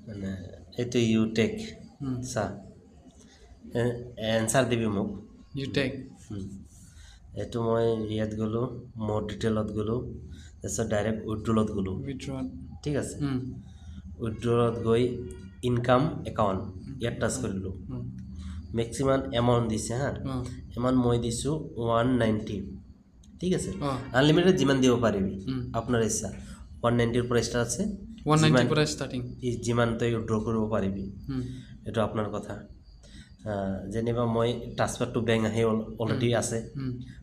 মানে এইটো U tech চা এনচাৰ দিবি মোক ইউ টেক এইটো মই ইয়াত গ'লোঁ মোৰ ডিটেইলত গ'লোঁ তাৰপিছত ডাইৰেক্ট উইথড্ৰলত গ'লোঁ উইথড্ৰল ঠিক আছে উইথড্ৰলত গৈ ইনকাম একাউণ্ট ইয়াত টাচ কৰিলোঁ মেক্সিমাম এমাউণ্ট দিছে হা এমাউণ্ট মই দিছোঁ 190 ঠিক আছে আনলিমিটেড যিমান দিব পাৰিবি আপোনাৰ ইচ্ছা 190ৰ পৰা ষ্টাৰ্ট আছে 190 পৰা ষ্টাৰ্টিং যিমান তই উইথড্ৰ কৰিব পাৰিবি এইটো আপোনাৰ কথা যেনিবা মই ট্ৰান্সফাৰ টু বেংক আহি অলৰেডি আছে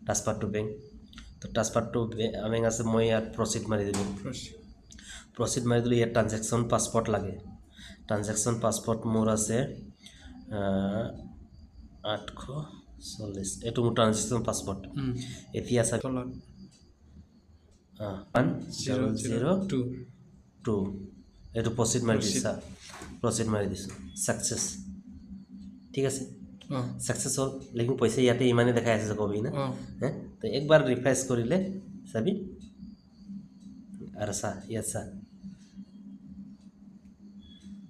ট্ৰান্সফাৰ টু বেংক তো ট্ৰান্সফাৰ টু বেংক আছে মই ইয়াত প্ৰচিড মাৰি দিলোঁ প্ৰচিড মাৰি দিলোঁ ইয়াত ট্ৰানজেকশ্যন পাছপৰ্ট লাগে ট্ৰানজেকশ্যন পাছপৰ্ট মোৰ আছে 840 এইটো মোৰ ট্ৰানজেকশ্যন পাছপৰ্ট এতিয়া আছে 1002 এইটো প্ৰচিড মাৰি দিছা প্ৰচিড মাৰি দিছোঁ ছাকচেছ ঠিক আছে ছাকচেছ হ'ল লেকিন পইচা ইয়াতে ইমানে দেখাই আছে যে কবি না তো একবাৰ ৰিফ্ৰেছ কৰিলে চাবি আৰু চা ইয়াত চা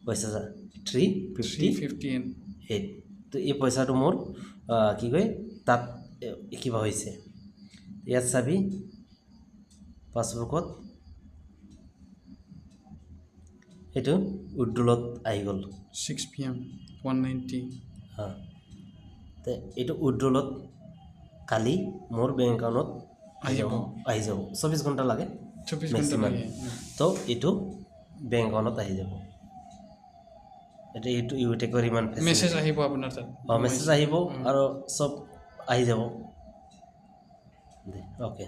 পইচা চা 358 তো এই পইচাটো মোৰ কি কয় তাত কিবা হৈছে ইয়াত চাবি পাছবুকত এইটো উইথড্ৰলত আহি গ'ল 6 PM 190 তো এইটো উইথড্ৰলত কালি মোৰ বেংক একাউণ্টত আহি যাব 24 ঘণ্টা লাগে মেক্সিমাম তো এইটো বেংক একাউণ্টত আহি যাব এইটো ইউটেকৰ ইমান মেছেজ আহিব আপোনাৰ তাত মেছেজ আহিব আৰু চব আহি যাব অ'কে